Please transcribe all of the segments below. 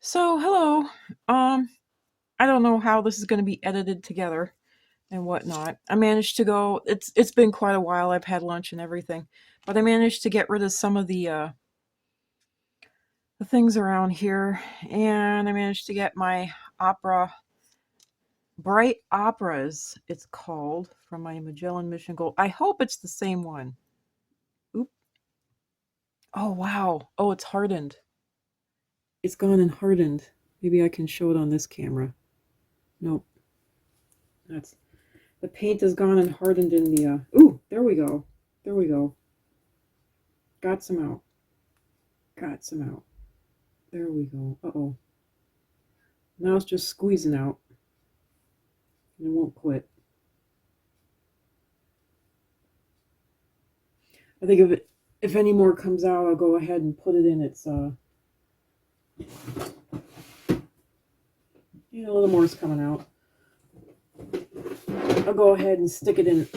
So, hello. I don't know how this is going to be edited together and whatnot. I managed to go. It's been quite a while. I've had lunch and everything, but I managed to get rid of some of the things around here, and I managed to get my opera, Bright Operas. It's called, from my Magellan Mission Gold. I hope it's the same one. Oop. Oh wow. Oh, it's hardened. It's gone and hardened. Maybe I can show it on this camera. Nope. That's The paint is gone and hardened in the, ooh, there we go. There we go. Got some out. Got some out. There we go. Uh-oh. Now it's just squeezing out. And it won't quit. I think if any more comes out, I'll go ahead and put it in its, a little more is coming out. I'll go ahead and stick it in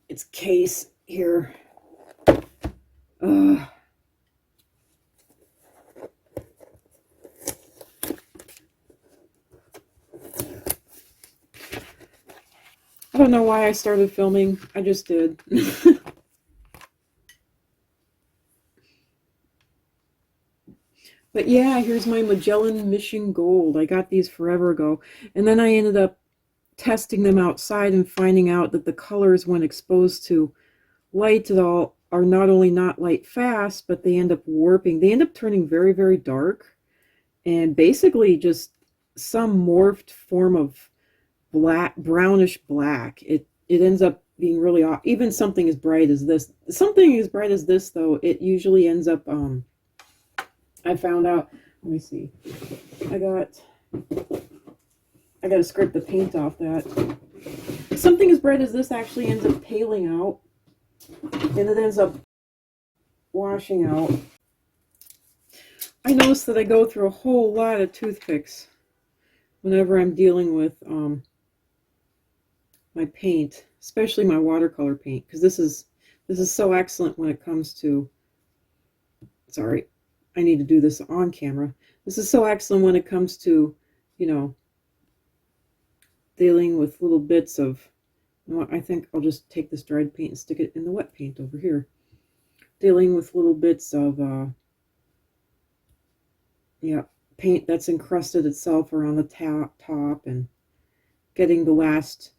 its case here. I don't know why I started filming. I just did. But yeah, here's my Magellan Mission Gold. I got these forever ago. And then I ended up testing them outside and finding out that the colors, when exposed to light at all, are not only not light fast, but they end up warping. They end up turning very, very dark and basically just some morphed form of black, brownish black. It ends up being really off. Even something as bright as this. Something as bright as this, though, it usually ends up, I found out, let me see. I got to scrape the paint off that. Something as bright as this actually ends up paling out, and it ends up washing out. I noticed that I go through a whole lot of toothpicks whenever I'm dealing with my paint, especially my watercolor paint, because this is so excellent when it comes to, sorry, I need to do this on camera. This is so excellent when it comes to, dealing with little bits of, I think I'll just take this dried paint and stick it in the wet paint over here. Dealing with little bits of, paint that's encrusted itself around the top and getting the last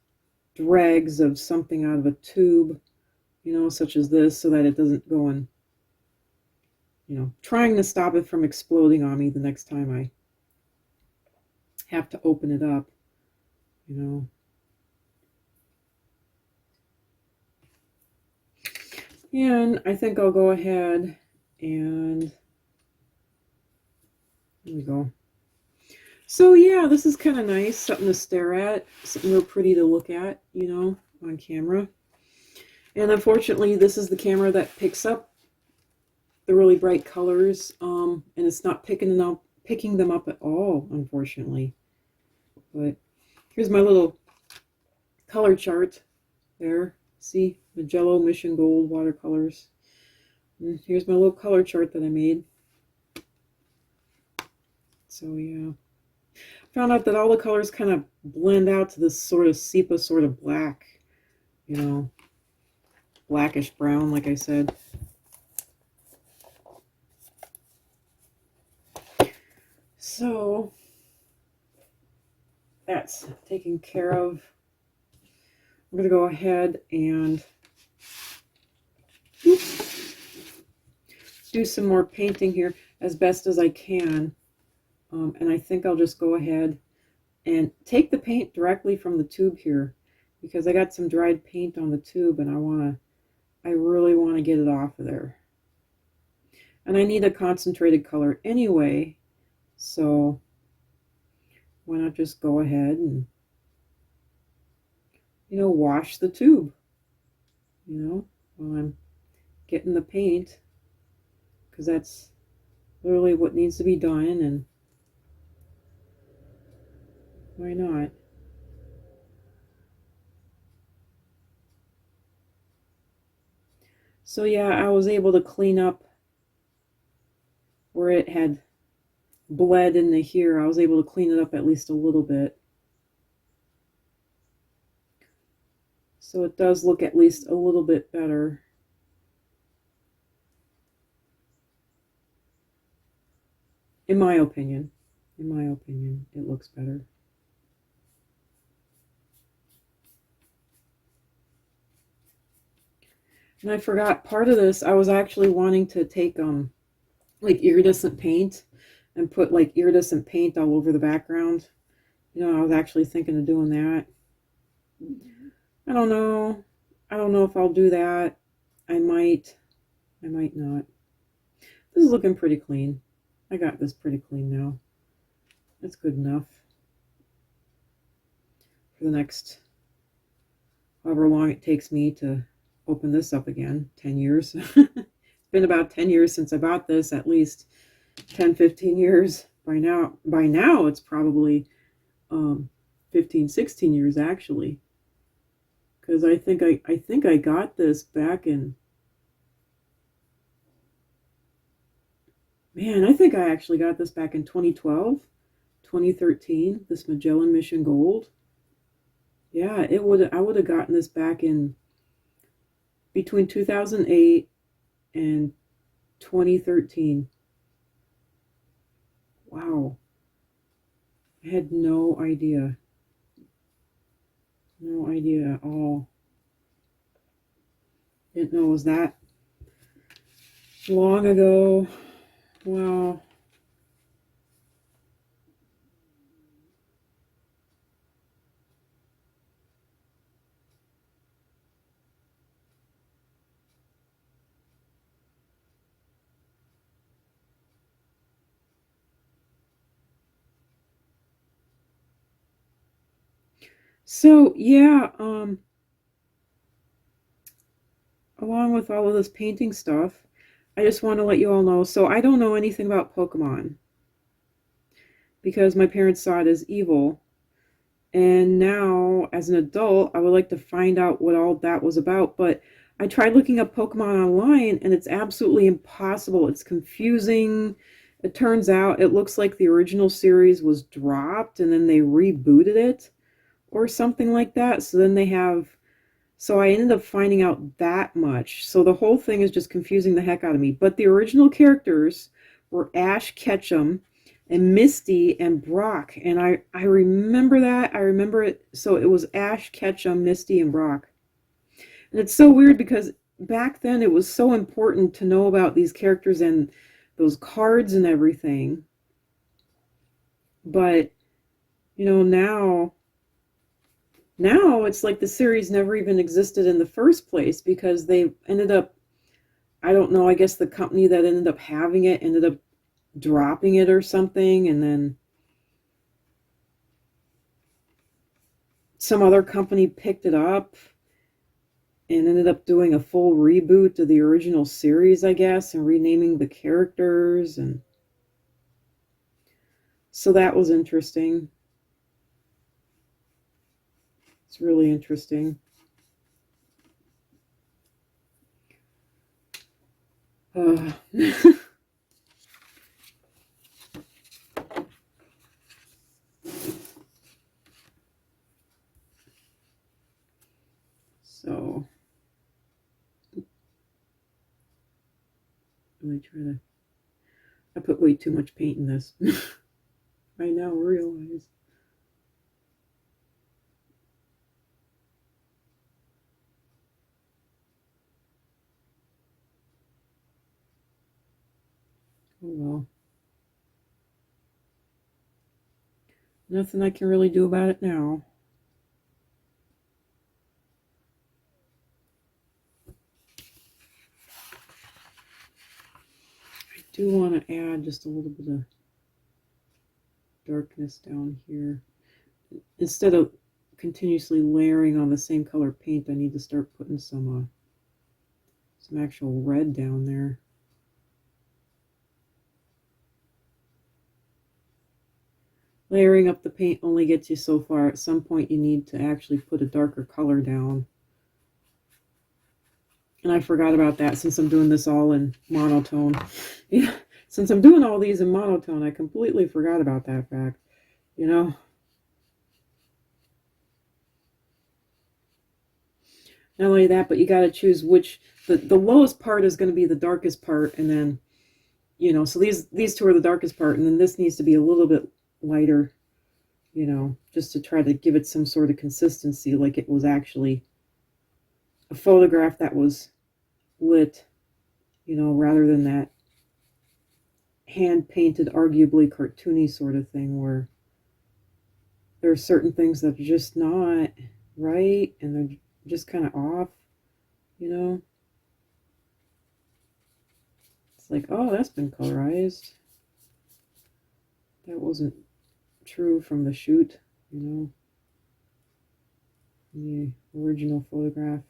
dregs of something out of a tube, such as this, so that it doesn't go and, trying to stop it from exploding on me the next time I have to open it up, And I think I'll go ahead and, there we go. So yeah, this is kind of nice, something to stare at, something real pretty to look at, on camera. And unfortunately, this is the camera that picks up the really bright colors, and it's not picking them up at all, unfortunately. But here's my little color chart there. See, Magellan Mission Gold watercolors. And here's my little color chart that I made. So yeah, found out that all the colors kind of blend out to this sort of sepia sort of black, blackish brown, like I said. So that's taken care of. I'm going to go ahead and do some more painting here as best as I can. And I think I'll just go ahead and take the paint directly from the tube here, because I got some dried paint on the tube and I really want to get it off of there. And I need a concentrated color anyway, so why not just go ahead and, wash the tube, while I'm getting the paint, because that's literally what needs to be done, and why not? So yeah, I was able to clean up where it had bled into here, I was able to clean it up at least a little bit. So it does look at least a little bit better. In my opinion. In my opinion, it looks better. And I forgot part of this, I was actually wanting to take like iridescent paint and put like iridescent paint all over the background. You know, I was actually thinking of doing that. I don't know. I don't know if I'll do that. I might not. This is looking pretty clean. I got this pretty clean now. That's good enough for the next however long it takes me to open this up again. 10 years. It's been about 10 years since I bought this, at least 10, 15 years by now. By now it's probably 15, 16 years actually. Because I think I got this back in, man, I think I actually got this back in 2012, 2013, this Magellan Mission Gold. Yeah, I would have gotten this back in between 2008 and 2013. Wow. I had no idea. No idea at all. Didn't know it was that long ago. Wow. So yeah, along with all of this painting stuff, I just want to let you all know. So I don't know anything about Pokemon because my parents saw it as evil. And now, as an adult, I would like to find out what all that was about. But I tried looking up Pokemon online, and it's absolutely impossible. It's confusing. It turns out it looks like the original series was dropped, and then they rebooted it or something like that. So I ended up finding out that much. So the whole thing is just confusing the heck out of me. But the original characters were Ash Ketchum and Misty and Brock. And I remember that. I remember it. So it was Ash Ketchum, Misty, and Brock. And it's so weird because back then it was so important to know about these characters and those cards and everything. But, you know, now it's like the series never even existed in the first place because they ended up, I don't know, I guess the company that ended up having it ended up dropping it or something, and then some other company picked it up and ended up doing a full reboot of the original series, I guess, and renaming the characters. And so that was interesting. It's really interesting. So really try to, I put way too much paint in this. I now realize. Oh well. Nothing I can really do about it now. I do want to add just a little bit of darkness down here. Instead of continuously layering on the same color paint, I need to start putting some actual red down there. Layering up the paint only gets you so far. At some point you need to actually put a darker color down. And I forgot about that since I'm doing this all in monotone. Yeah, Since I'm doing all these in monotone, I completely forgot about that fact, you know. Not only that, but you got to choose which, the lowest part is going to be the darkest part, and then, you know, so these two are the darkest part, and then this needs to be a little bit lighter, you know, just to try to give it some sort of consistency, like it was actually a photograph that was lit, you know, rather than that hand painted, arguably cartoony sort of thing where there are certain things that are just not right and they're just kind of off, you know. It's like, oh, that's been colorized. That wasn't true from the shoot, you know, the original photograph.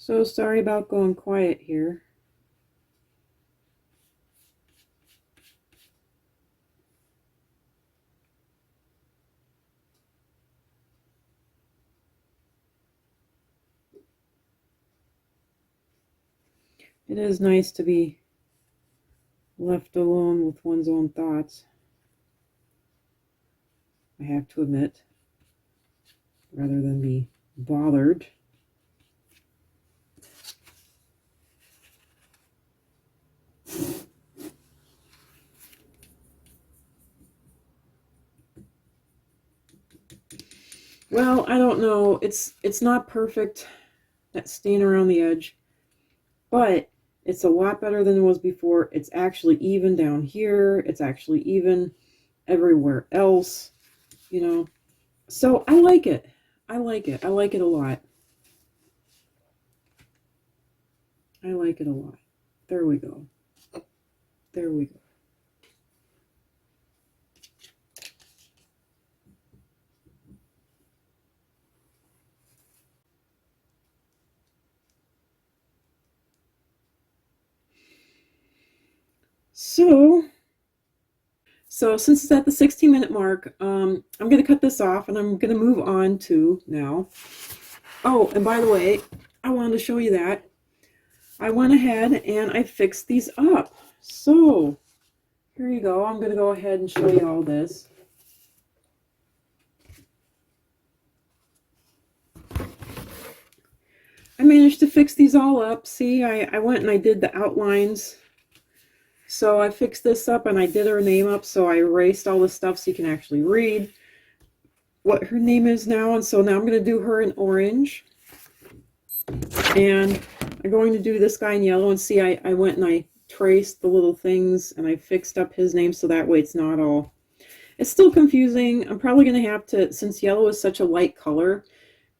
So sorry about going quiet here. It is nice to be left alone with one's own thoughts, I have to admit, rather than be bothered. Well, I don't know. It's not perfect, that stain around the edge, but it's a lot better than it was before. It's actually even down here. It's actually even everywhere else, you know. So I like it. I like it. I like it a lot. I like it a lot. There we go. There we go. So since it's at the 16-minute mark, I'm going to cut this off and I'm going to move on to now. Oh, and by the way, I wanted to show you that. I went ahead and I fixed these up. So here you go. I'm going to go ahead and show you all this. I managed to fix these all up. See, I went and I did the outlines. So I fixed this up and I did her name up. So I erased all the stuff so you can actually read what her name is now. And so now I'm going to do her in orange. And I'm going to do this guy in yellow. And see, I went and I traced the little things and I fixed up his name so that way it's not all... It's still confusing. I'm probably going to have to, since yellow is such a light color,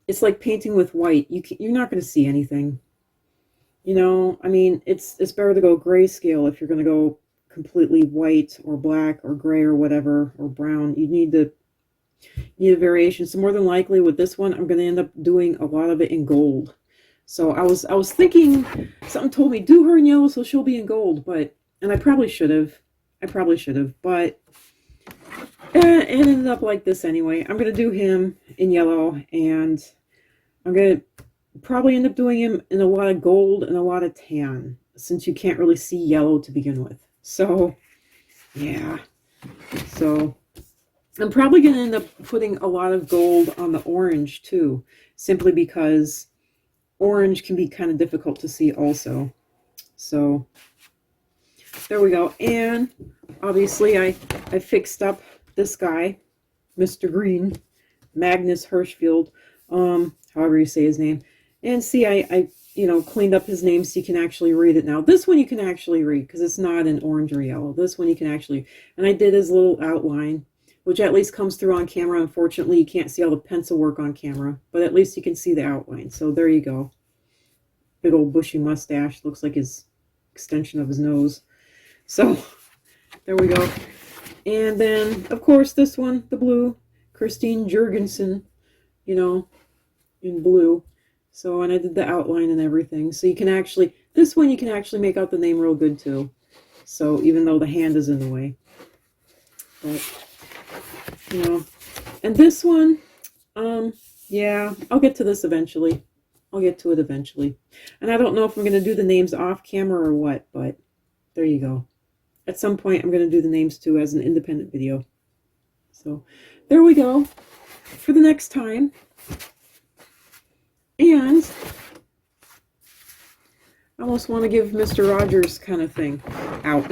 it's like painting with white. You're not going to see anything. You know, I mean, it's better to go grayscale if you're going to go completely white or black or gray or whatever or brown. You need to need a variation. So more than likely with this one, I'm going to end up doing a lot of it in gold. So I was thinking, something told me do her in yellow so she'll be in gold, and I probably should have. But it ended up like this anyway. I'm going to do him in yellow, and I'm going to probably end up doing him in a lot of gold and a lot of tan, since you can't really see yellow to begin with. So, yeah. So, I'm probably going to end up putting a lot of gold on the orange, too, simply because orange can be kind of difficult to see also. So, there we go. And, obviously, I fixed up this guy, Mr. Green, Magnus Hirschfield, however you say his name. And see, I cleaned up his name so you can actually read it now. This one you can actually read because it's not an orange or yellow. This one you can actually, and I did his little outline, which at least comes through on camera. Unfortunately, you can't see all the pencil work on camera, but at least you can see the outline. So there you go. Big old bushy mustache. Looks like his extension of his nose. So there we go. And then, of course, this one, the blue, Christine Jurgensen, in blue. So, and I did the outline and everything. So you can actually, this one you can actually make out the name real good too. So even though the hand is in the way. But, and this one, yeah, I'll get to this eventually. I'll get to it eventually. And I don't know if I'm going to do the names off camera or what, but there you go. At some point, I'm going to do the names too as an independent video. So there we go for the next time. And I almost want to give Mr. Rogers kind of thing out.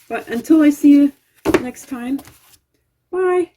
But until I see you next time, bye.